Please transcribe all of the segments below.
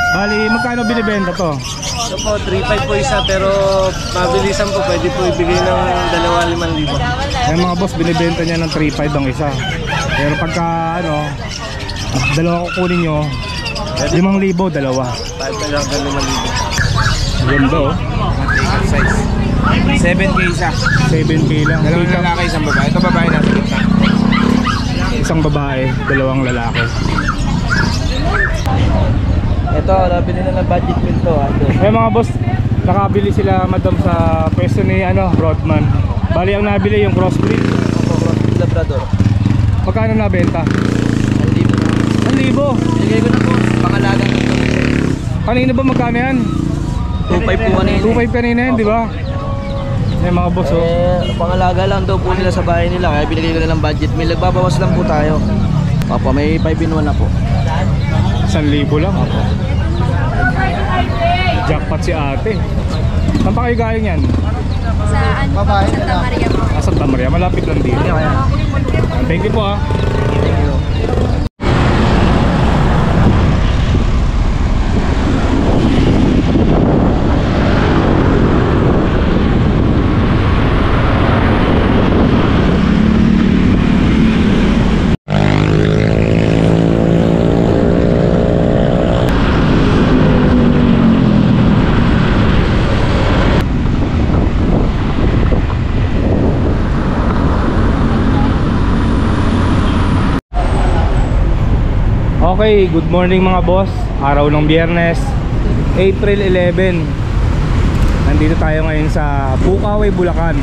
Bali, magkano binibenta to? Ito po, 3.5 po isa, pero mabilisan po, pwede po ibigay ng 2,500. Yung mga boss, binibenta niya ng 3.5 ang isa. Pero pagka ano, dalawa kukunin nyo, 5,000, dalawa. 5,500. Ganda oh. Size 7K isa. 7K lang. Dalawang lalaki, isang babae. Ito babae nasa gitna. Isang babae, dalawang lalaki. Ito, nabili na ng budget meal to. Eh mga boss, nakabili sila madam sa pwesto ni Rodman. Bali ang nabili yung crossbreed. Crossbreed Labrador. Magkano nabenta? 1,000. 1,000? Bigay ko na po, pangalagang ito. Kanina ba magkano yan? 2.5 po kanina. 2.5 kanina yan, di ba? Eh mga boss oh. Pangalaga lang daw po nila sa bahay nila, kaya binigay ko na ng budget meal. Nagbabawas lang po tayo. Papa, may 5-in-1 na po. 1,000 lang. Jackpot si ate. Saan pa kayo galing yan? Sa Santa Maria po. Santa Maria, malapit lang dito. Thank you po ah. Thank you. Okay, good morning mga boss. Araw ng Biyernes, April 11. Nandito tayo ngayon sa Bukawi, Bulacan.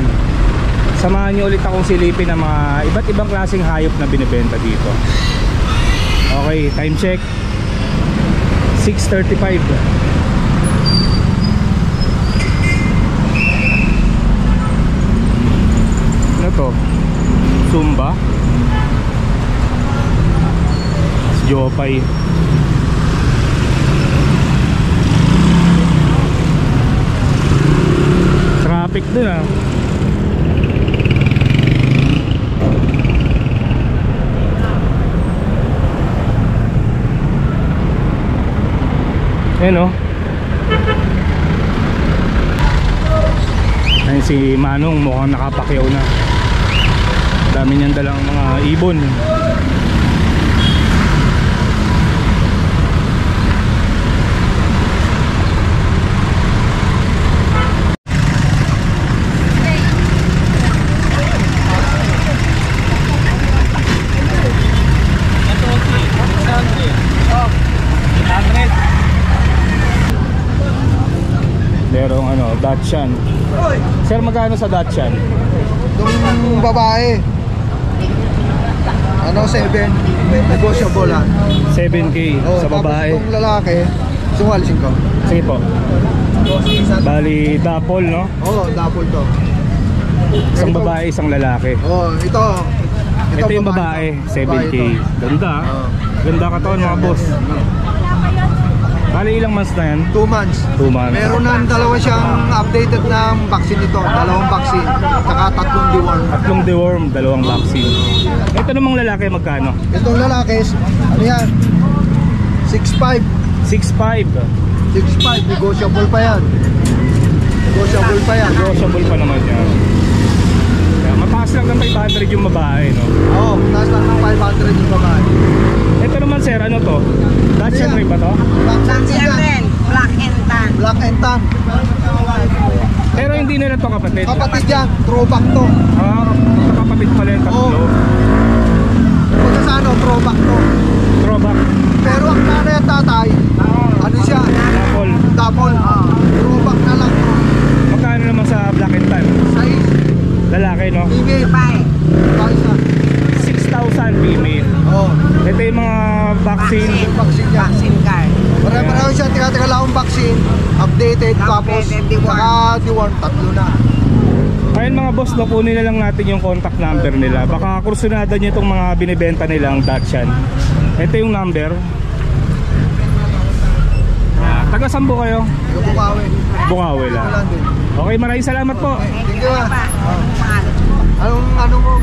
Samahan niyo ulit akong silipin ng mga iba't ibang klaseng hayop na binibenta dito. Okay, time check 6:35. Ano to? Zumba? Jopay. Traffic dun ah. Ayan oh. Ayan si Manong, mukhang nakapakyaw na. Dami niyang dalang mga ibon. Merong Dachshund. Sir, magkano sa Dachshund? Yung babae 7 negotiable lang. 7K sa babae. Tapos yung lalaki alisin ko. Sige po. Bali dapol no? Oo, double to. Isang babae, isang lalaki. Ito yung babae 7K. Ganda ah. Ganda ka to mga boss. Bali ilang months na yan? 2 months. 2 months. Meron ng dalawa siyang updated na vaccine ito. Dalawang vaccine. Saka 3 deworm. 3 deworm, 2 vaccine. Ito namang lalaki magkano? Itong lalaki, yan? 6.5. 6.5. 6.5. Negotiable pa yan. Negotiable pa naman yan. Kaya mataas lang ng 500 yung babae, no? Oo, taas lang ng 500 yung babae. Ito naman sir, ano to? Dachshund rin ba to? Black and tan. Black and tan. Pero hindi nila to kapatid. Kapatid yan, throwback to. Kapatid pala yung tatlo. Kung sa throwback to. Throwback. Pero ang nanay at tatay, siya? Double. Throwback na lang. Magkano naman sa black and tan? Size. Lalaki, no? Female. Babae. 6,000 female. Ito yung mga vaccine. Vaccine card. Pare-pareho siya, tiga-tiga vaccine. Updated, tapos saka deworm, 3 na. Ayun mga boss, kunin na lang natin yung contact number nila. Baka kursunada nyo itong mga binibenta nilang Dachshund. Ito yung number. Taga saan po kayo? Bukawi. Bukawi lang. Okay, maraming salamat po. Thank you. Anong mo?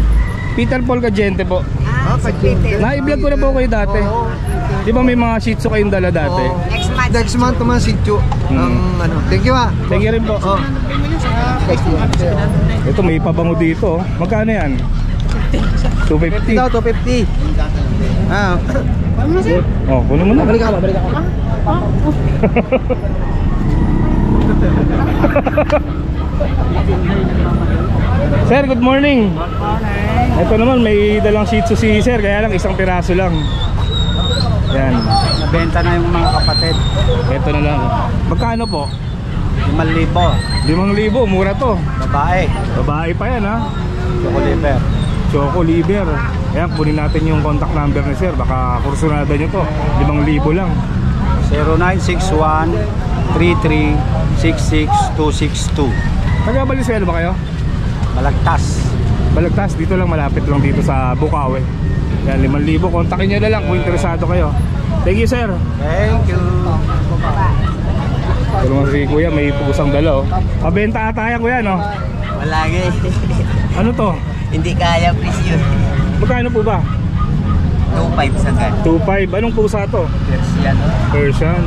Peter Paul Cagente po. Peter. Na-i-vlog ko na po kayo dati. Di ba may mga Shih Tzu kayong dala dati? Oo. Next month. Next month naman si Chu. Ang ano. Thank you ah. Thank you rin po. Oh. Ito may pabango dito. Magkano yan? 250. Ikaw, 250. Ah. Oh, kunin mo na. Balik ako, balik ako. Sir, good morning. Ito naman may dalang Shih Tzu si Sir, kaya lang isang piraso lang. Yan. Nabenta na yung mga kapatid. Ito na lang. Magkano po? 5,000. 5,000, mura to. Babae. Babae pa yan ha. Choco liver. Choco liver. Ayan, kunin natin yung contact number ni Sir. Baka kursunada nyo to. 5,000 lang. 0961-33-66262. Taga Valenzuela ba kayo? Malagtas. Balagtas, dito lang, malapit lang dito sa Bukawi. Yan, 5,000. Kontakin nyo na lang kung interesado kayo. Thank you, Sir. Thank you. Ito naman si Kuya, may pusang dala oh. Pabenta ata yan Kuya, no? Malagi. Ano to? Hindi kaya presyo. Magkano po ba? 2,500 sa gan. 2.5. Anong pusa to? Persian. Persian.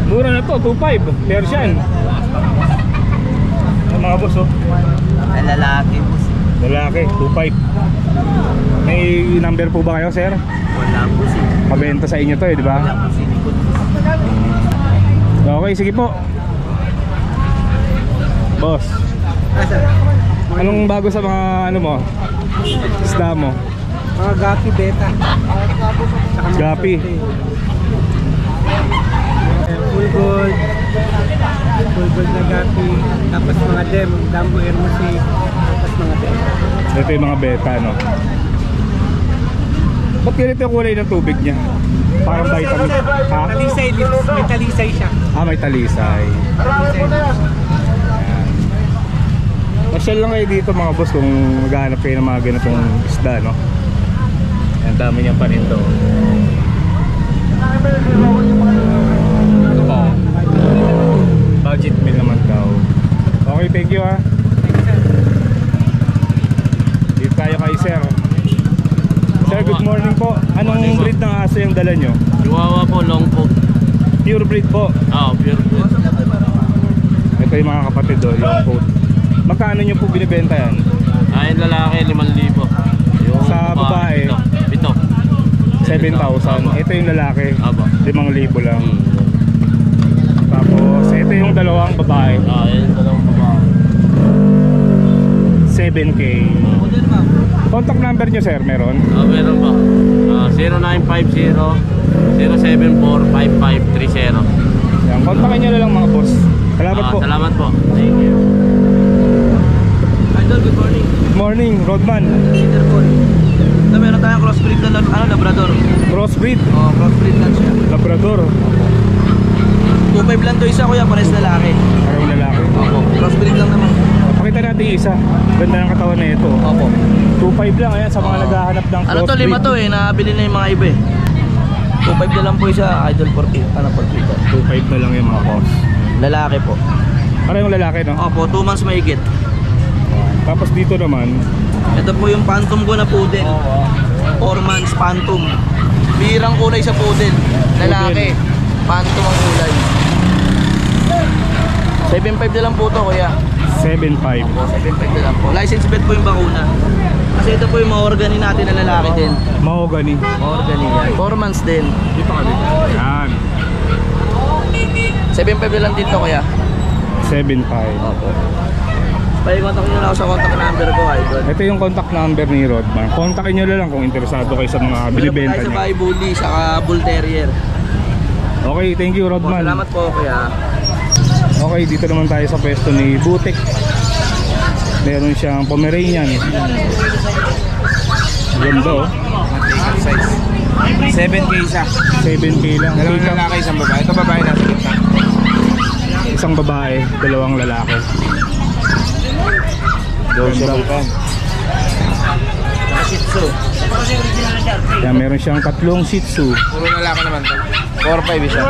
Mura na to, 2.5. Persian. Ang mga boss oh. Na lalaki po. Lalaki, 2.5. May number po ba kayo, Sir? Wala po si. Pabenta sa inyo to eh, di ba? Wala po si. Okay, sige po. Boss, anong bago sa mga ano mo? Isda mo? Mga gapi beta. Gapi. Full gold. Full gold na gapi. Tapos mga dem. Dambo hermosi. Tapos mga dem. Ito yung mga beta, no? Ba't ganito yung kulay ng tubig niya? Parang vitamin. Ha? Talisay. May talisay siya. Ah, may talisay. Masyal lang kayo dito mga boss kung maghahanap kayo ng mga ganitong isda, no? Ang dami niyang paninto. Ito pa. Budget meal naman daw. Okay, thank you ha. Dito tayo kay Sir. Sir, good morning po. Anong breed ng aso yung dala nyo? Chihuahua po, long coat. Pure breed po. Pure coat. Ito yung mga kapatid do, yung coat. Magkano nyo po binibenta yan? Yung lalaki, 5,000. Yung Sa babae? 7,000. Ito yung lalaki. Aba. 5,000 lang. Tapos ito yung dalawang babae. Yan, dalawang babae. 7K. Contact number nyo sir, meron? Meron pa. 0950-074-5530. Yan, kontakin nyo na lang mga boss. Salamat po. Salamat po. Thank you. Idol, good morning. Good morning, Rodman. Peter Paul. Ito, meron tayong crossbreed na Labrador. Crossbreed, Crossbreed lang siya. Labrador. 2.5 lang to isa, kuya, pares lalaki. Parang lalaki. Crossbreed lang naman. Pakita natin yung isa. Ganda ng katawan na ito. Opo. 2.5 lang, ayan sa mga naghahanap ng Ano to, crossbreed. 5 to eh, nabili na yung mga iba eh. 2.5 na lang po isa, Idol 40. Ano po dito? 2.5 na lang yung mga boss. Lalaki po. Parang lalaki no? Opo, 2 months mahigit. Tapos dito naman, Ito po yung phantom ko na poodle. 4 months phantom. Birang kulay sa poodle. Lalaki. Phantom ang kulay. 7.5 na lang po to, kuya. 7.5. 7.5 na lang po. License plate po yung bakuna. Kasi ito po yung mahorgani natin na lalaki din. Mahogany. Mahorgani yan. 4 months din. Yan. 7.5 na lang dito, kuya. 7.5. Opo. Pag-contact nyo na ako sa contact number ko, Idol. Ito yung contact number ni Rodman. Kontakin nyo na lang kung interesado kayo sa mga binibenta Tayo sa niya. bahay bully, saka bull terrier. Okay, thank you Rodman. Salamat po, kuya. Okay, dito naman tayo sa pwesto ni Butik. Meron siyang Pomeranian. Ganda oh. Size. 7K isa. 7K lang. Dalawang lalaki, isang babae. Ito babae nasa gitna. Isang babae, dalawang lalaki. Ganda. Shih Tzu. Yan, meron siyang tatlong Shih Tzu. Puro lalaki naman to. 4-5 isa.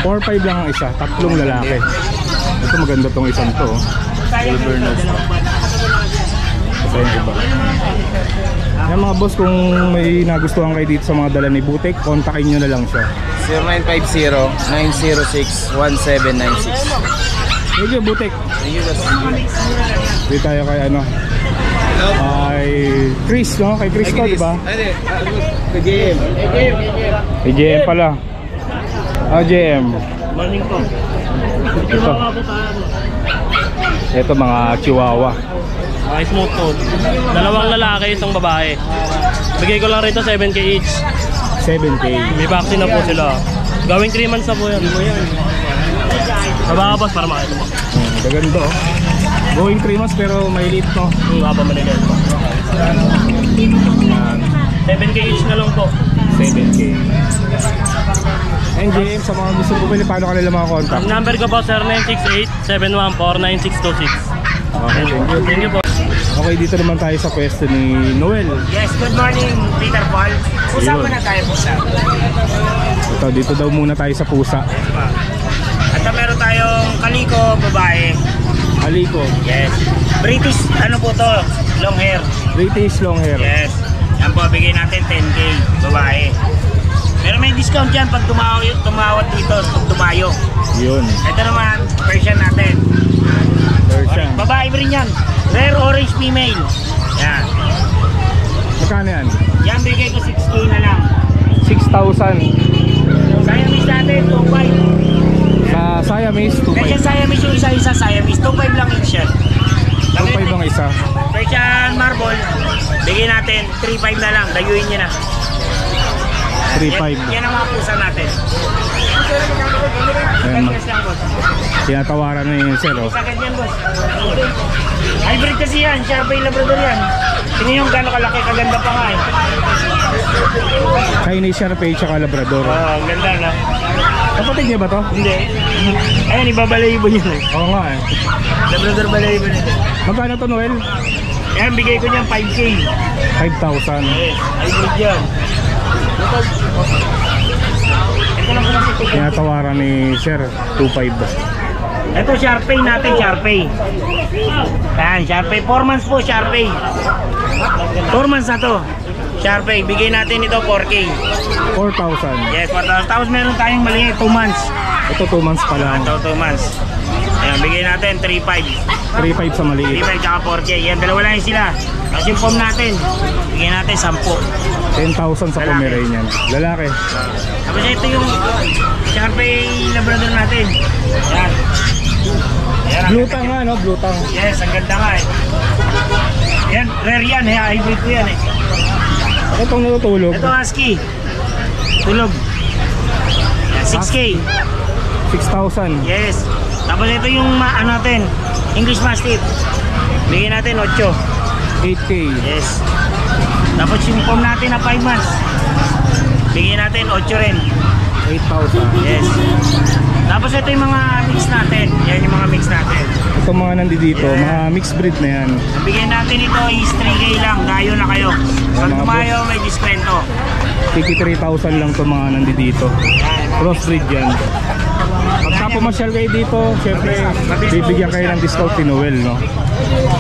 4-5 lang ang isa, tatlong lalaki. Ito maganda tong isang to. Silver nose. Sa yung iba. Yan mga boss, kung may nagustuhan kayo dito sa mga dala ni Butik, kontakin nyo na lang siya. 0950-906-1796. Thank you, Butik. Thank you, boss. Dito tayo kay ano, kay Chris, no? Kay Chris to, diba? Kay JM. Kay JM pala. JM. Morning po. Ito mga chihuahua. Okay, smooth to. Dalawang lalaki, isang babae. Bigay ko lang rito 7K each. 7K. May vaccine na po sila. Gawing 3 months na po yan. Baba ka boss para makita mo. Gaganda oh. Going 3 months pero may liit no. Haba manigal po. Yan. 7K each na lang po. 7K. And JM, sa mga gusto bumili, paano kanila mga contact? Ang number ko po 0968-714-9626. Okay, thank you. Thank you po. Okay, dito naman tayo sa pwesto ni Noel. Yes, good morning, Peter Paul. Pusa Ayun. muna tayo, pusa. Ito, dito daw muna tayo sa pusa. At meron tayong kaliko, babae. Aliko, Yes. British, ano po to? Long hair. British long hair. Yes. Yan po, bigay natin 10K, babae. Pero may discount yan pag tumawat dito, pag tumayo. Yun, Ito naman, version natin. Persian. Babae rin yan. Rare orange female. Yan. Magkano yan? Yan, bigay ko 6K na lang. 6,000. Siamese natin, 2.5. Sa Siamese, Kaya 2,500. Siamese yung isa-isa, Siamese. 2.5 lang each yan. 2,500 ang isa. Persian marble, bigay natin 3.5 na lang, dayuin nyo na. 3,500. Yan ang mga pusa natin. Ayan, Yes lang, boss. tinatawaran na yun sir oh. Sakit yan, boss. Hybrid kasi yan, Sharpei Labrador yan. Tingnan yung gano'ng kalaki, kaganda pa nga eh. Chinese Sharpei tsaka Labrador. Ang ganda na. Kapatid niya ba to? Hindi. Ayun, ibabalayibo nyo na. Oo nga eh. Labrador balayibo nito. Magkano to Noel? Yan, bigay ko niyan 5K. 5,000. Yes, hybrid yan. Ito lang po kasi ito. Tinatawaran ni sir 2,500. Ito Sharpei natin, Sharpei. Yan, Sharpei. 4 months po, Sharpei. 4 months na to. Sharpei, bigay natin ito 4K. 4,000. Yes, 4,000. Tapos meron tayong maliit, 2 months. Ito 2 months pa lang. Ito, 2 months. Ayan, bigay natin 3.5. 3,500 sa maliit. 3.5 tsaka 4K. Yan, dalawa lang yun sila. Tapos yung pom natin, bigay natin 10. 10,000 sa Pomeranian. Lalaki. Tapos ito yung Sharpei Labrador natin. Yan. Ayan, ang Blue ganda. tang nga no? Blue tang. Yes, ang ganda nga eh. Yan, rare yan. Hybrid ko yan eh. Itong natutulog. Ito husky. Tulog. Yan, 6K. 6,000. Yes. Tapos ito yung ano natin, English Mastiff. Bigyan natin 8. 8K. Yes. Tapos yung pom natin na 5 months. Bigyan natin 8 rin. 8,000. Yes. Tapos ito yung mga mix natin. Yan yung mga mix natin. Ito mga nandito, Yeah. mga mixed breed na yan. Bigyan natin ito is 3K lang. Dayo na kayo. Pag Mga tumayo, may diskwento. 53,000 lang ito mga nandito. Crossbreed yan. Pagka pumasyal kayo dito, syempre bibigyan kayo ng discount ni Noel, no?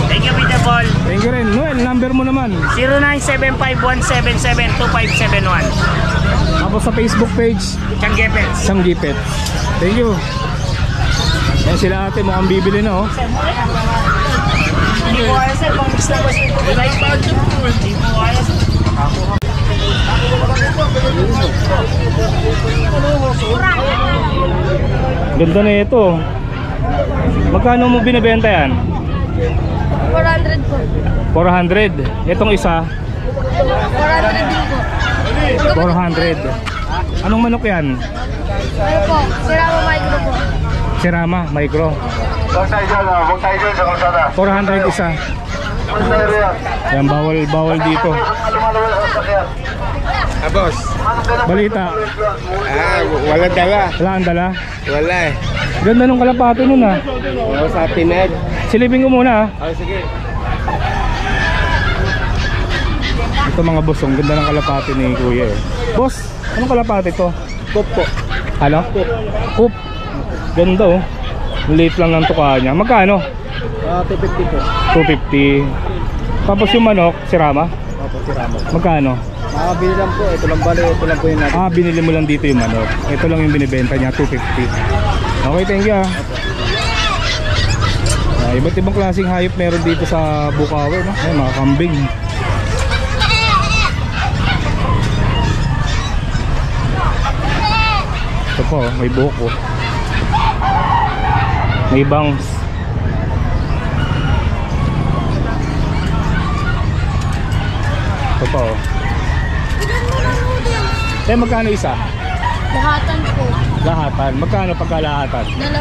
Thank you, Peter Paul. Thank you rin. Noel, number mo naman. 0975-177-2571. Tapos sa Facebook page, Changgepet. Sanggipet. Thank you. Yan sila ate, mukhang bibili na oh. Hindi ko kaya sir, pang mix na ba siya? Hindi ko kaya sir. Ganda na ito. Magkano mo binibenta yan? 400 po. 400. Itong isa, 400 din po. 400. Anong manok yan? Ano po? Sirama micro po. Sirama, micro. Huwag tayo dyan, huwag tayo dyan sa kalsada. 400 isa. Huwag tayo riyan. Yan, bawal dito. Lumalawal ang sakyan. Boss. Balita, Wala dala. wala ang dala. Wala eh. Ganda nung kalapati nun ah. Wala sa tined. Silipin ko muna ah. Oh, sige. Ito mga boss, ang ganda ng kalapati ni Kuya eh. Boss, anong kalapati to? Kup po. Ano? Coop. Ganda oh. Late lang ng tuka niya. Magkano? 250 po. 250. Tapos yung manok, si Rama? Opo, si Ramo. Magkano? Makakabili lang po. Ito lang bali. Ito lang po yung natin. Ah, binili mo lang dito yung manok. Ito lang yung binibenta niya, 250. Okay, thank you ah. Iba't ibang klaseng hayop meron dito sa Bukawi, no? Ay, mga kambing. Ito po, may buko. May bangs. Ito po. Eh, magkano isa? Lahatan po. Lahatan. Magkano pagkalahatan? 2,000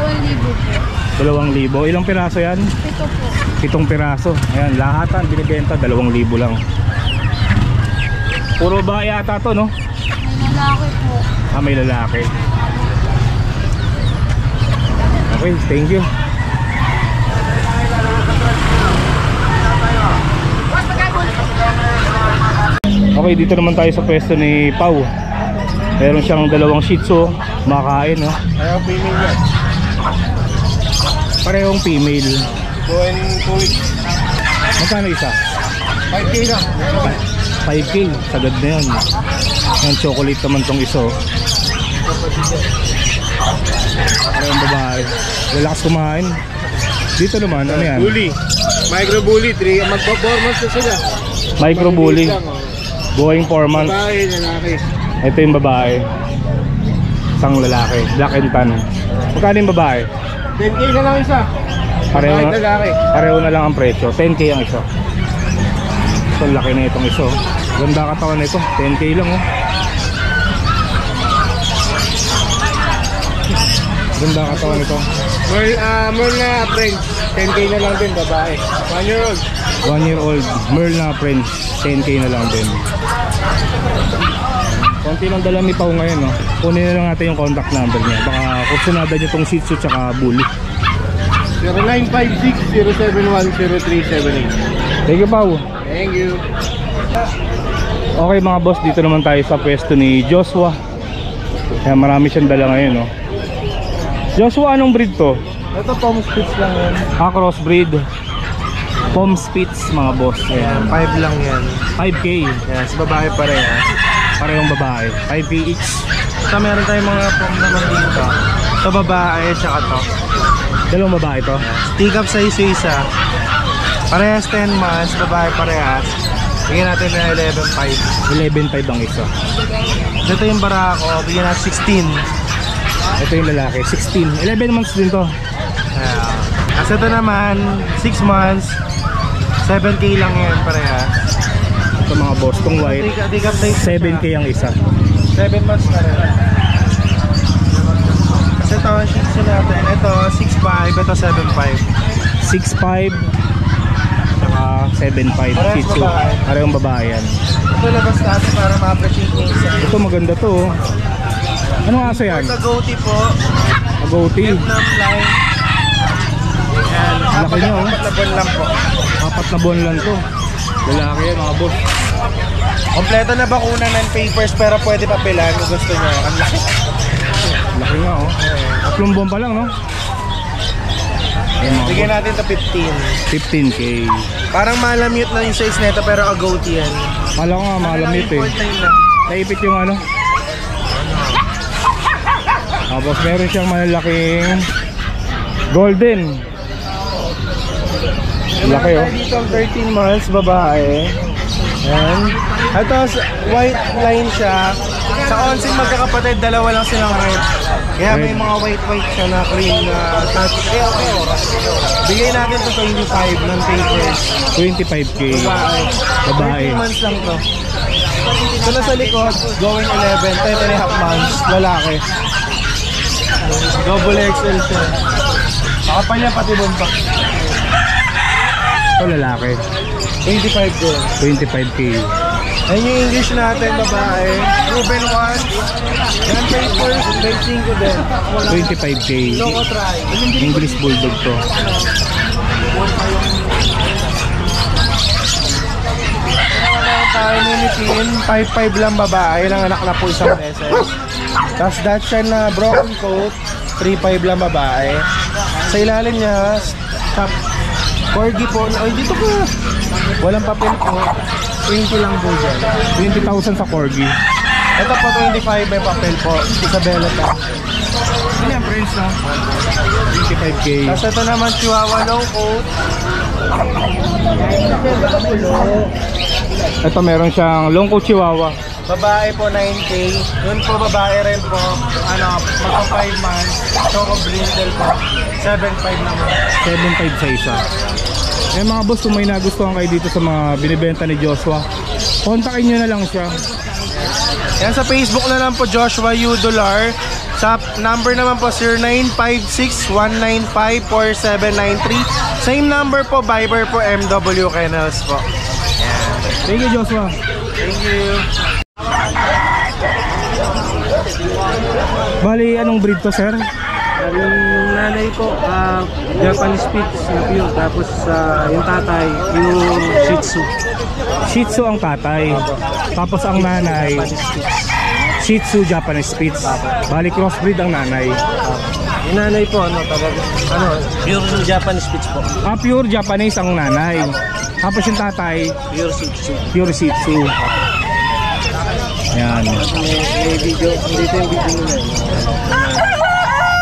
po. 2,000. Ilang piraso yan? 7 po. 7 piraso. Ayan, lahatan binibenta 2,000 lang. Puro ba yata to, no? May lalaki po. Ah, may lalaki. Okay, thank you. Okay, dito naman tayo sa pwesto ni Pau. Meron siyang 2 Shih Tzu, makain, no? Ayaw female yan. Parehong female. 2 weeks. Magkano isa? 5K lang. 5K, sagad na yan. Yung chocolate naman tong iso. Parehong babae. Relax kumain. Dito naman, ano yan? Bully. Micro bully. 3. Magpa-4 months na sila. Micro bully. Lang, oh. Going 4 months. Babae, lalaki. Ito yung babae. Isang lalaki. Black and tan. Magkano yung babae? 10K na lang isa. Pareho Babae, na, lalaki. pareho na lang ang presyo. 10K ang isa. So laki na itong iso. Ganda katawan na ito. 10K lang, oh. Ganda katawan nito. Merl na French. 10K na lang din, babae. 1 year old. 1 year old. Merl na French. 10K na lang din. Konti lang dala ni Pau ngayon, no? Kunin na lang natin yung contact number niya. Baka kursunada niya itong Shih Tzu tsaka Bully. 0956-071-0378. Thank you, Pau. Thank you. Okay mga boss, dito naman tayo sa pwesto ni Joshua. Kaya marami siyang dala ngayon, no? Joshua, anong breed to? Ito, Tom Spitz lang yan. Ah, crossbreed. Pom Spitz mga boss. Ayan. 5 lang yan. 5K. Yan, sa babae parehas. Parehong babae. 5K each. So, meron tayong mga pom naman dito. Ito babae, tsaka to. Dalawang babae to. Stick up sa isa. Parehas 10 months, babae parehas. Bigyan natin na 11.5. 11.5 ang isa. Ito yung barako, bigyan natin 16. Ito yung lalaki. 16. 11 months din to. Kasi ito naman, 6 months, 7K lang yan parehas. Ito mga boss, tong white. Stick up sa isa. 7K ang isa. 7 months na rin. Kasi ito ang shih tzu natin. Ito 6'5", ito 7'5". 6'5 saka 7'5 Shih Tzu. babae. Parehong babae yan. Ito labas natin para ma-appreciate nyo isa. Ito maganda to, oh. Anong aso yan? Ito goatee po. Agouti. Vietnam line. Yan. Laki niya, oh. 4 na buwan lang po. 4 na buwan lang to. Lalaki yan mga boss. Kompleto na bakuna ng papers pero pwede pa pilan kung gusto nyo. Ang laki. Laki nga, oh. 3 buwan pa lang, no? Ayan, mga Bigyan boss. natin ito 15. 15K. Parang malamute na yung size nito pero agouti yan. Kala ko nga malamit eh. Import na yun lang. Naipit yung ano. Tapos meron siyang malalaking golden. Laki, oh. Dito ang 13 months, babae. Ayan. Ito, white line siya. Sa onsing magkakapatid, dalawa lang silang red. Kaya may mga white siya na cream na touch. Bigay natin to 25 ng papers. 25K. Babae. Babae. 13 months lang to. Ito na sa likod, going 11, 10.5 months, lalaki. Double XL siya. Kakapal niya pati bumpak. Ito lalaki. 25 din. 25K. Ayun yung English natin, babae. Proven one. Yan papers, benching ko din. 25K. Loco try. English Bulldog to. Tayo nunitin, 5'5 lang babae. Lang anak na po isang beses. Tapos Dachshund na broken coat, 3'5 lang babae. Sa ilalim niya, top Corgi po. Ay, dito ka. Walang papel po. 20 lang po dyan. 20,000 sa Corgi. Ito po 25 may papel po. Isabela pa. Ano yung price no? 25K. Tapos ito naman Chihuahua low coat. Ito meron siyang long coat Chihuahua. Babae po 9K. Yun po babae rin po. Ano, magpa 5 months. Choco brindle po. 7.5 naman. 7.5 sa isa. Eh mga boss, kung may nagustuhan kayo dito sa mga binibenta ni Joshua, kontakin nyo na lang siya. Yan sa Facebook na lang po Joshua U. Dolar. Sa number naman po 0956-195-4793. Same number po, Viber po, MW Kennels po. Thank you Joshua. Thank you. Bali, anong breed to sir? Yung nanay po, Japanese Spitz na pure. Tapos yung tatay, yung Shih Tzu. Shih Tzu ang tatay. Tapos ang nanay, Shih Tzu Japanese Spitz. Bali, crossbreed ang nanay. Yung nanay po, pure Japanese Spitz po. Pure Japanese ang nanay. Tapos yung tatay, Pure Shih Tzu. pure Shih Tzu. Yan. May video, dito yung video nila.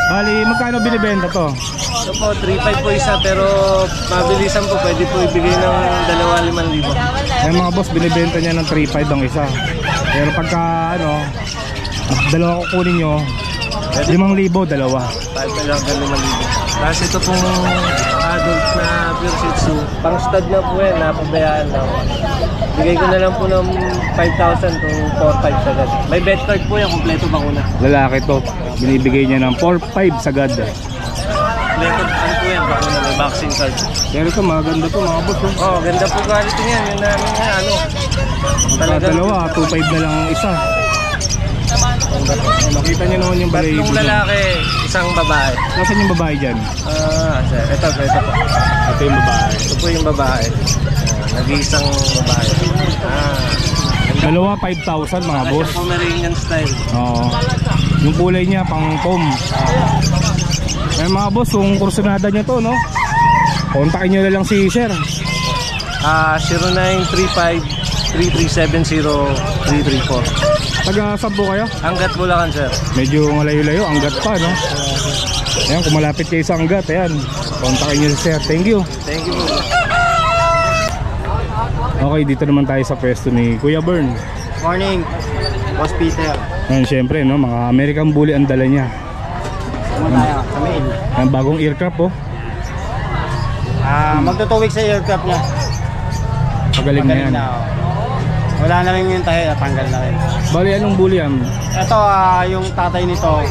Bali, magkano binibenta to? Ito po, 3.5 po isa, pero mabilisan po, pwede po ibigay ng 2,500. Yung mga boss, binibenta niya ng 3.5 ang isa. Pero pagka ano, dalawa kukunin nyo, 5,000, dalawa. 5 lang, 5,000. Tapos ito pong adult na pure Shih Tzu, pang stud na po yan, napabayaan lang. Bigay ko na lang po ng 5,000 to 4,500 sagad. May vet card po yan, kompleto bakuna. Lalaki to, binibigay niya ng 4.5 sagad. Kompleto, ano po yan, bakuna, may vaccine card. Pero ito, maganda to mga boss. Oh, ganda po quality niyan, yun namin nga, ano. Dalawa, 2.5 na lang ang isa. Nakita niyo naman yung balay. Tatlong lalaki, isang babae. Nasaan yung babae dyan? Sir, ito po. Ito yung babae. Ito po yung babae. Nag-iisang babae. Dalawa, 5,000 mga boss. Ito Pomeranian style. Oo. Yung kulay niya, pang pom. Eh mga boss, kung kursunada niyo to, no? Kontakin niyo na lang si Sir. 0935-3370-334. Taga saan po kayo? Hanggat Bulacan, sir. Medyo malayo-layo, Angat pa, no? Ayan, kung malapit kayo sa Angat, ayan. Kontakin niyo si Sir. Thank you. Thank you po. Okay, dito naman tayo sa pwesto ni Kuya Bern. Morning, Boss Peter. Ayan, syempre, no? Mga American Bully ang dala niya. Ano tayo? Sa mail. Ayan, bagong aircraft, oh. Magto 2 weeks sa aircraft niya. Pagaling na yan. Wala na rin yung tayo, natanggal na rin. Bali, anong bully yan? Ito, yung tatay nito,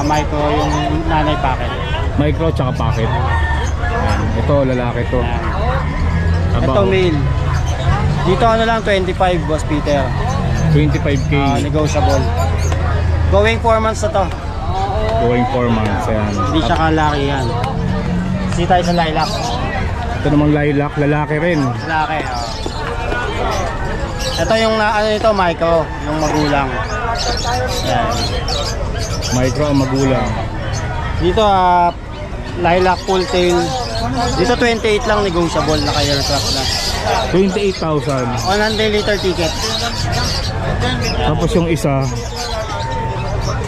Micro, yung nanay packet. Micro tsaka pocket. Ayan, ito, lalaki to. Ito, male. Dito ano lang, 25, Boss Peter. 25K. Negotiable. Going 4 months na to. Going 4 months. Ayan. Hindi siya kalaki yan. Hindi tayo sa lilac. Ito namang lilac, lalaki rin. Lalaki, Ito yung ano ito, Micro, yung magulang. Yan. Micro ang magulang. Dito, lilac full tail. Dito 28 lang negotiable, naka-aircraft na. 28,000. 100 liter ticket. Tapos yung isa,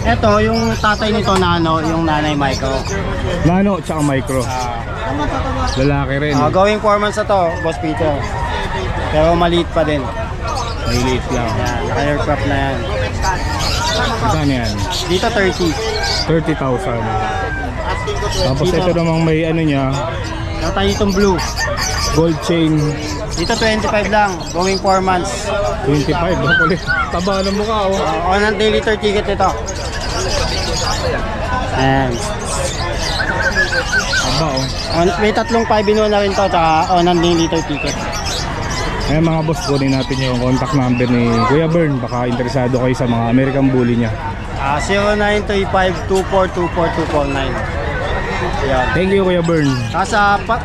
Ito, yung tatay nito Nano, yung nanay Micro. nano tsaka micro. Lalaki rin. Going 4 months na to, Boss Peter. Pero maliit pa din. Maliit lang. Yan, naka-aircraft na yan. Magkano yan? Dito 30. 30,000. Tapos ito namang may ano niya, Tatay itong blue. gold chain. Dito 25 lang, going 4 months. 25. Ang kulit. Taba ng mukha, oh. On ang daily liter ticket ito. Ayan. Taba, oh. May tatlong 5 binuha na rin to, tsaka on ang daily liter ticket. Ayan mga boss, kunin natin yung contact number ni Kuya Bern. Baka interesado kayo sa mga American Bully niya. 0935-2424-249. Ayan. Thank you Kuya Bern.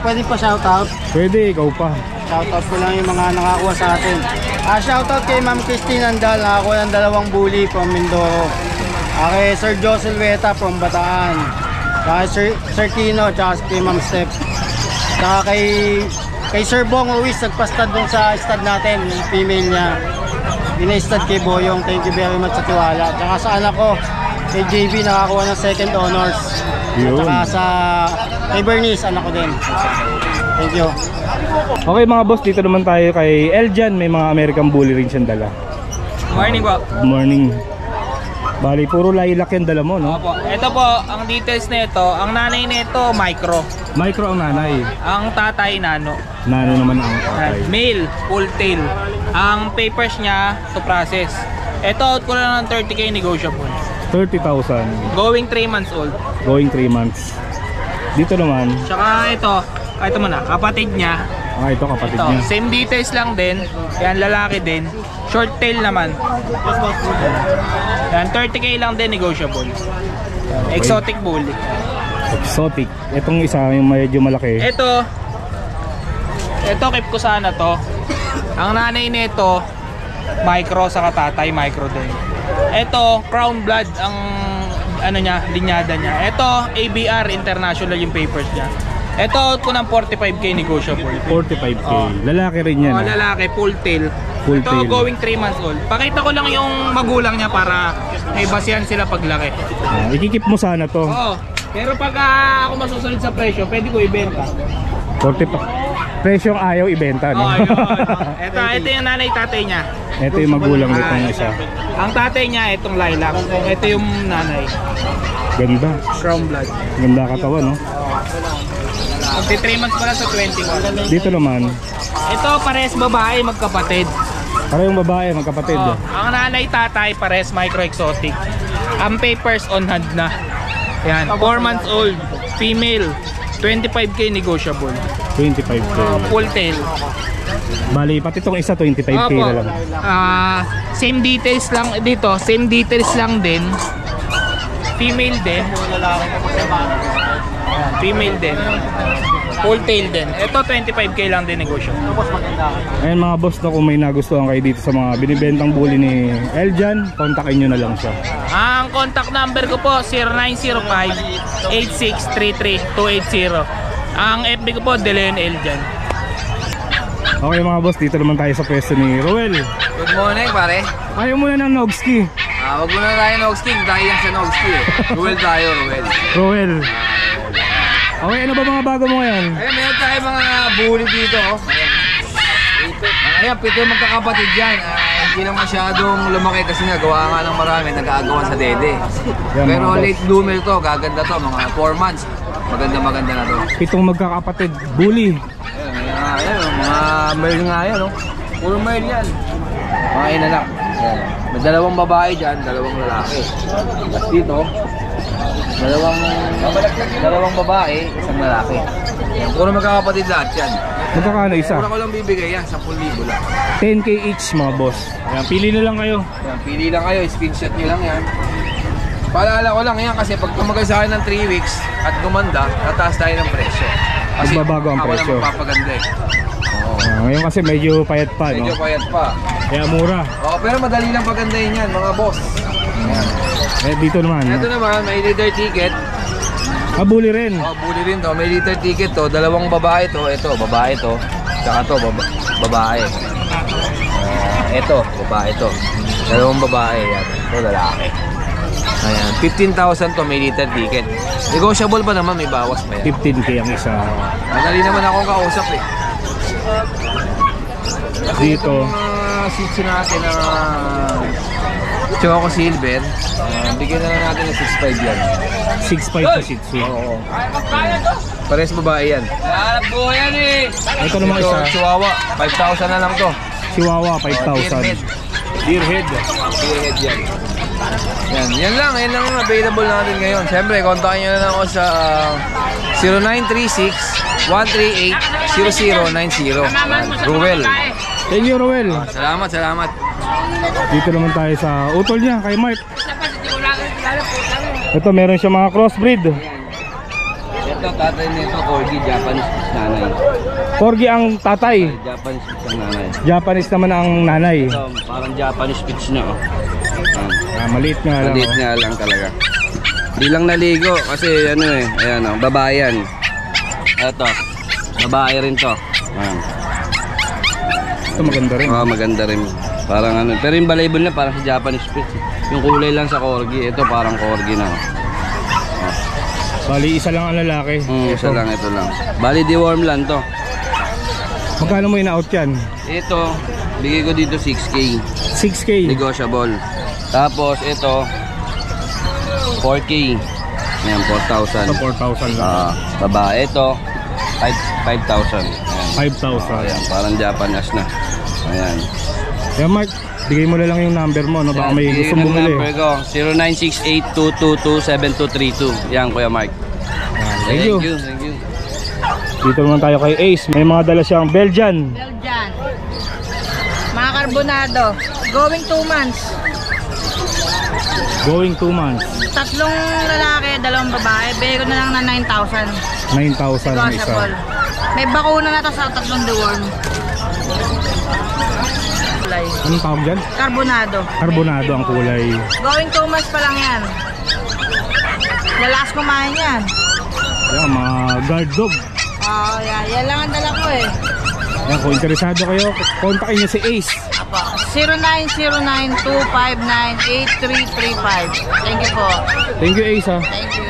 Pwede pa shoutout? Pwede, ikaw pa. Shoutout ko lang yung mga nakakuha sa atin. Shoutout kay Ma'am Christine Andal, nakakuha ng 2 bully from Mindoro. Kay Sir Josel Weta from Bataan. Kay Sir Kino, tsaka kay Ma'am Steph. Tsaka kay Kay Sir Bong Luis, nagpa-stud dun sa stud natin, yung female niya. Ina-stud kay Boyong, thank you very much sa tiwala. Tsaka sa anak ko, kay JB, nakakuha ng second honors. Yun. Tsaka sa kay Bernice, anak ko din. Thank you. Okay mga boss, dito naman tayo kay Eljan. May mga American Bully rin siyang dala. Morning po. Good morning. Bali, puro lilac yung dala mo, no? Opo. Ito po, ang details nito, ang nanay nito micro. Micro ang nanay. Ang tatay nano. Nano naman ang tatay. Male, full tail. Ang papers niya to process. Ito out ko lang ng 30k negotiable. 30,000. Going 3 months old. Going 3 months. Dito naman. Tsaka ito muna, kapatid niya. Ito kapatid Ito, niya. same details lang din. Yan, lalaki din. Short tail naman. Yan, 30k lang din negotiable. Exotic bully. Exotic. Itong isa yung medyo malaki. Ito keep ko sana to. Ang nanay nito micro sa katatay, micro din. Ito crown blood ang ano niya, linyada niya. Ito ABR international yung papers niya. Ito out ko ng 45k negotiable. 45k. Oh. Lalaki rin yan. Lalaki, full tail. Full Ito tail. going 3 months old. Pakita ko lang yung magulang niya para may basihan sila paglaki. Ikikip mo sana to. Oo. Pero pag ako masusunod sa presyo, pwede ko ibenta. 45. Presyong ayaw ibenta, no? Oh, yun. Ito yung nanay tatay niya. Ito yung magulang nitong isa. Ang tatay niya itong lilac. Ito yung nanay. Ganda. Crown blood. Ganda katawan, no? Magti 3 months pala sa 21. Dito naman. Ito pares babae magkapatid. Parehong babae, magkapatid. Oh, ang nanay tatay pares micro exotic. Ang papers on hand na. Yan, 4 months old, female, 25k negotiable. 25k. Full tail. Bali, pati itong isa, 25k na lang. Same details lang dito, same details lang din. Female din. Female din. Full tail din. Ito 25k lang din negotiable. Ayun mga boss, no, kung may nagustuhan kayo dito sa mga binibentang bully ni Eljan, kontakin nyo na lang siya. Ang contact number ko po 0905-8633-280. Ang FB ko po Deleon Eljan. Okay mga boss, dito naman tayo sa pwesto ni Roel. Good morning pare. Ayaw muna ng Nogski. Wag muna tayo Nogski, tayo yan sa Nogski eh. Ruel tayo, Ruel. Roel. Okay, ano ba mga bago mo ngayon? Ayan, meron tayo mga bully dito oh. Ayan, pito magkakapatid yan. Hindi na masyadong lumaki kasi nagawa nga ng marami, nag-aagawan sa dede. Yan, Pero mga boss. late bloomer to, gaganda to, mga 4 months. Maganda na to. 7 magkakapatid bully. Ayan, mga male nga yan, no? Puro male yan. Mga inanak. Ayan. May 2 babae dyan, 2 lalaki. Tapos dito, 2 babae, 1 lalaki. Ayan, puro magkakapatid lahat yan. Magkakano isa? Puro ko lang bibigay yan, 10,000 lang. 10k each mga boss. Ayan, pili na lang kayo. Ayan, pili lang kayo, screenshot nyo lang yan. Paalala ko lang yan kasi pag tumagal sa akin ng 3 weeks at gumanda, tataas tayo ng presyo. Kasi Magbabago ang presyo. ako na magpapaganda eh. Oo. Ngayon kasi medyo payat pa, no? Medyo payat pa. Kaya mura. Oo, pero madali lang pagandahin yan mga boss. Ayan. Dito naman. Ito naman, may leader ticket. Bully rin. Oh, bully rin to. May leader ticket to. 2 babae to. Ito, babae to. Tsaka to, babae. Ito, babae to. 2 babae yan. Ito, lalaki. Ayan, 15,000 to may leader ticket. Negotiable pa naman, may bawas pa yan. 15k ang isa. Madali naman akong kausap eh. Dito. Mga seats natin na Choco Silver. Bigyan na lang natin ng 6.5 yan. 6.5 sa Shih Tzu. Oo. Pares babae yan. Hanap ko yan eh. Ito naman isa. Chihuahua. 5,000 na lang to. Chihuahua, 5,000. Deerhead yan. Yan lang yung available natin ngayon. Siyempre, kontakin nyo na lang ako sa 0936-138-0090. Ruel. Thank you, Roel. Salamat. Dito naman tayo sa utol niya, kay Mark. Ito, meron siya mga crossbreed. Ito, tatay nito, Corgi, Japanese nanay. Corgi ang tatay. Japanese Spitz ang nanay. Japanese naman ang nanay. Ito, parang Japanese Spitz na, oh. Maliit nga lang. Maliit nga lang talaga. Di lang naligo kasi ano eh, ayan oh, babae yan. Ito, babae rin to. Ayan. Ito maganda rin. Maganda rin. Parang ano. Pero yung balibon na parang sa Japanese Spitz. Yung kulay lang sa corgi. Ito parang corgi na. Bali, isa lang ang lalaki. Isa lang, ito lang. Bali, deworm lang to. Magkano mo in-out yan? Ito, bigay ko dito 6K. 6K. Negotiable. Tapos ito 4K. Ayan, 4,000. Ito 4,000 lang. Babae ito 5,000. 5,000. Ayan, parang Japanese na. Ayan. Yan Mark, bigay mo na lang yung number mo, no? Baka may gusto bumili. Number ko 0968-222-7232. Yan, Kuya Mark. Thank you. Thank you. Dito naman tayo kay Ace. May mga dala siyang Belgian. Belgian. Mga karbonado. Going 2 months. Going 2 months. 3 lalaki, 2 babae. Bigay ko na lang na 9,000. 9,000 ang isa. Negotiable. May bakuna na to sa 3 deworm. Anong tawag dyan? Karbonado. Carbonado ang kulay. Going 2 months pa lang yan. Lalakas kumain yan. Yan, mga guard dog. Oo, yan lang ang dala ko eh. Yan, kung interesado kayo, kontakin niyo si Ace. Apo. 0909-259-8335. Thank you po. Thank you Ace ha. Thank you.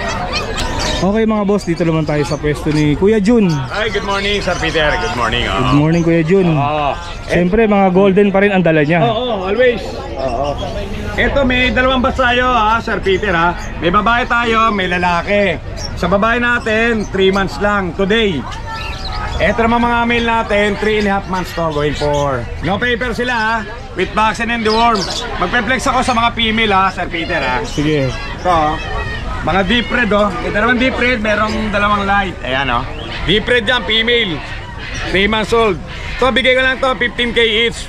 Okay mga boss, dito naman tayo sa pwesto ni Kuya Jun. Hi, good morning Sir Peter. Good morning. Good morning Kuya Jun. Siyempre mga golden pa rin ang dala niya. Always. Ito may 2 bus tayo Sir Peter May babae tayo, may lalaki. Sa babae natin, 3 months lang today. Ito naman mga male natin, 3.5 months to, going for. No paper sila with vaccine and deworm. Magpe-flex ako sa mga female Sir Peter Sige. Ito mga deep red Ito naman deep red, merong 2 light. Ayan deep red yan, female 3 months old. So bigay ko lang to 15K each.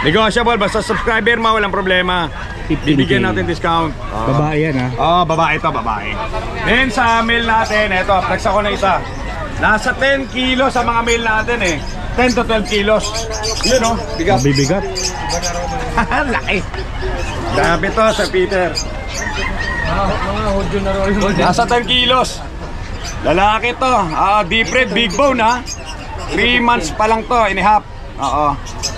Negotiable, basta subscriber mo, walang problema. 15K. Bibigyan natin discount. Babae yan Babae to, babae. Then sa male natin, eto, flex ako na isa. Nasa 10 kilos sa mga male natin 10 to 12 kilos. Yun bigat. Mabibigat. Laki. Grabe to, Sir Peter. Nasa 10 kilos. Lalaki to. Deep red, big bone 3 months pa lang to, inihap.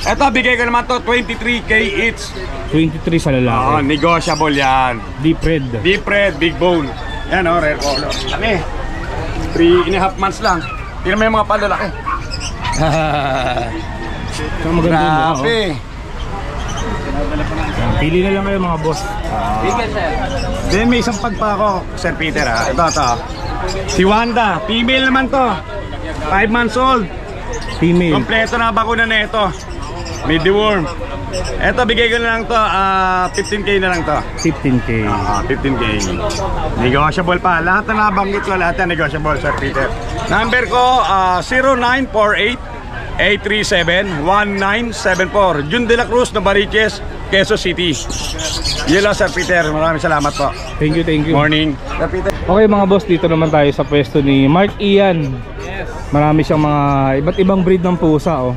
Eto, bigay ko naman to 23K each. 23 sa lalaki. Negotiable yan. Deep red. Deep red, big bone. Yan rare color. Kami 3.5 months lang. Tingnan mo yung mga palalaki. Maganda Grabe. Pili na lang kayo mga boss. Then may isang pagpa ako, Sir Peter Ito. Si Wanda, female naman to. 5 months old. Female. Kompleto na bakuna na ito. May deworm. Ito, bigay ko na lang to 15K na lang to. 15K. 15K. Negotiable pa. Lahat na nabanggit ko, lahat na negotiable, Sir Peter. Number ko 0948-837-1974. Jun de la Cruz, Novaliches, Quezon City. Yun lang, Sir Peter. Maraming salamat po. Thank you, thank you. Morning. Sir Peter. Okay mga boss, dito naman tayo sa pwesto ni Mark Ian. Marami siyang mga iba't ibang breed ng pusa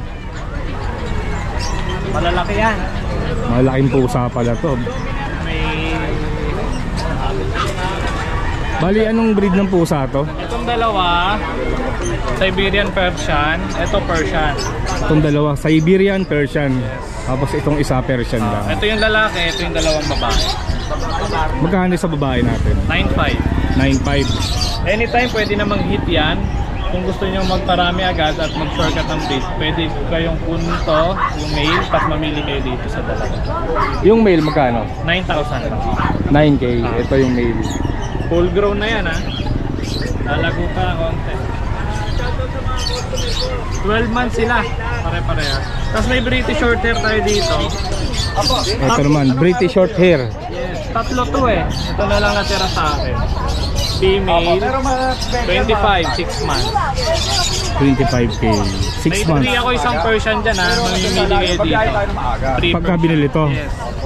Malalaki yan. Malaking pusa pala to. Bali, anong breed ng pusa to? Itong dalawa, Siberian Persian. Ito Persian. Itong dalawa, Siberian Persian. Tapos itong isa Persian lang. Ito yung lalaki, ito yung dalawang babae. Magkano sa babae natin? 9.5. 9.5. Anytime pwede namang hit yan. Kung gusto nyo magparami agad at mag-shortcut ng breed, pwede kayong punto yung male, tapos mamili kayo dito sa dalawa. Yung male magkano? 9,000 lang. 9K. Ito yung male. Full grown na yan Lalago pa konti. 12 months sila. Pare-pareha. Tapos may British short hair tayo dito. Ito naman, British short hair. Yes. 3 to Ito na lang natira sa akin. Female, 25, 6 months. 25K. 6 months. May free ako isang Persian dyan mamimili kayo dito. Pagka binili to,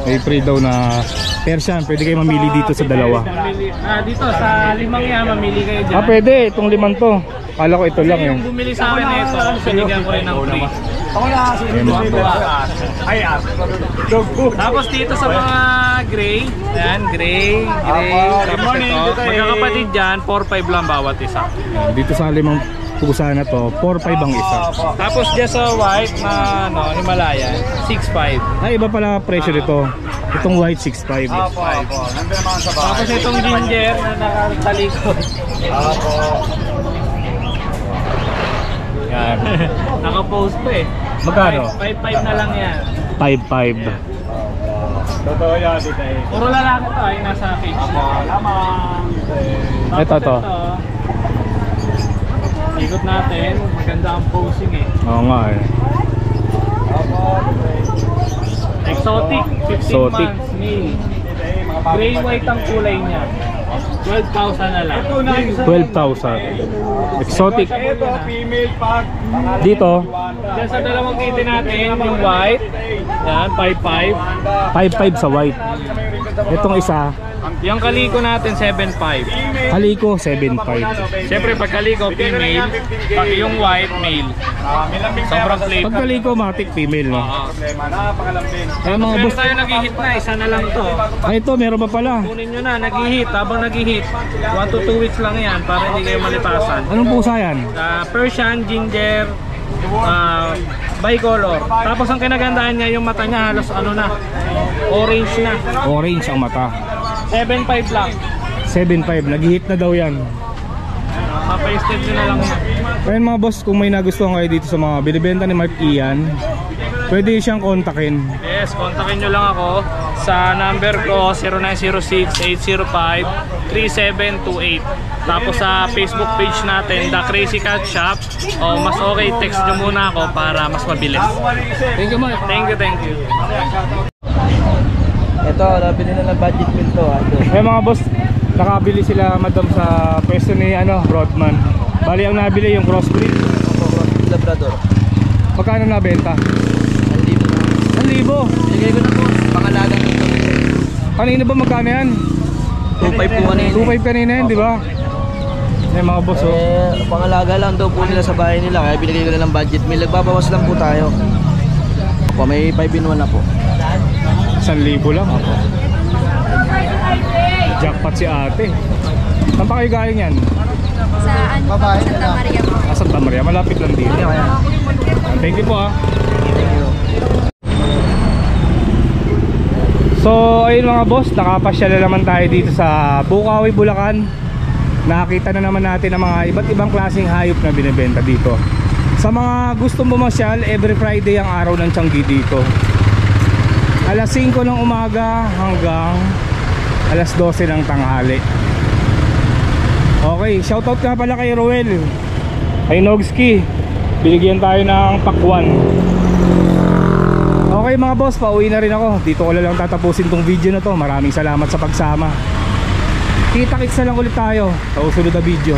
may free daw na Persian. Pwede kayo mamili dito sa dalawa. Dito sa 5 yan, mamili kayo dyan. Pwede. Itong 5 to. Kala ko ito lang Yung bumili sa akin na ito, binigyan ko rin ng free. Tapos dito sa mga gray, ayan, gray. Tapos ito, magkakapatid dyan, 4-5 lang bawat isa. Dito sa 5 pusa na to, 4-5 ang isa. Tapos dyan sa white na ano, Himalayan, 6'5". Ay, iba pala presyo nito. Itong white 6'5". Tapos itong ginger na nakatalikod. Yan. Naka-post pa eh. Magkano? 5'5" na lang yan. 5'5". Totoo yan, dito eh. Puro lalaki to ay nasa cage. Ito. Ikot natin, maganda ang posing eh. Oo nga eh. Exotic, 15 Exotic. months, male. Gray white ang kulay niya. 12,000 na lang. 12,000. Exotic. Ito, female pag. Dito, Diyan sa dalawang kitty natin, yung white. Yan, 5'5". 5'5 sa white. Itong isa, Yung kaliko natin, 7'5". kaliko 7'5". Siyempre, pag kaliko, female. Pag yung white, male. Sobrang play. Pag kaliko, matic female, no? Napakalambing. Kaya mga Meron boss, tayo nag-hit na, isa na lang to. ay ito, meron pa pala. Kunin nyo na, nag-hit. Habang nag-hit, 1 to 2 weeks lang yan para hindi kayo malipasan. Anong pusa yan? Persian, ginger, bicolor. Tapos ang kinagandahan niya, yung mata niya halos ano na, orange na. Orange ang mata. 7'5" lang. 7'5", nag-hit na daw yan. Mapa-extend nyo na lang yan. Kaya mga boss, kung may nagustuhan kayo dito sa mga binibenta ni Mark Ian, pwede siyang kontakin. Yes, kontakin nyo lang ako sa number ko 0906-805-3728. Tapos sa Facebook page natin, The Crazy Cat Shop. O mas okay, text nyo muna ako para mas mabilis. Thank you, Mark. Thank you. Ito, nabili na ng budget meal to. Kaya mga boss, nakabili sila madam sa pwesto ni Broadman. Bali ang nabili yung crossbreed. Labrador. Magkano nabenta? 1,000. Bigay ko na po, pangalagang ito. Kanina ba magkano yan? 2.5 po kanina. 2.5 kanina yan, di ba? Yan mga boss, oh. Pangalaga lang daw po nila sa bahay nila, kaya binigay ko na ng budget meal. Nagbabawas lang po tayo. May 5 in 1 na po. 1,000 lang. Jackpot si ate. Saan pa kayo galing yan? Sa Santa Maria po. Santa Maria, malapit lang dito. Thank you po, ah. So ayun mga boss, nakapasyal na naman tayo dito sa Bukawi, Bulacan. Nakita na naman natin ang mga iba't ibang klaseng hayop na binibenta dito. Sa mga gustong bumasyal, every Friday ang araw ng Tianggi dito. Alas 5 ng umaga hanggang alas 12 ng tanghali. Okay, shoutout nga pala kay Roel, kay Nogski. Binigyan tayo ng pakwan. Okay mga boss, pauwi na rin ako. Dito ko lang tatapusin tong video na to. Maraming salamat sa pagsama. Kita-kits na lang ulit tayo sa susunod na video.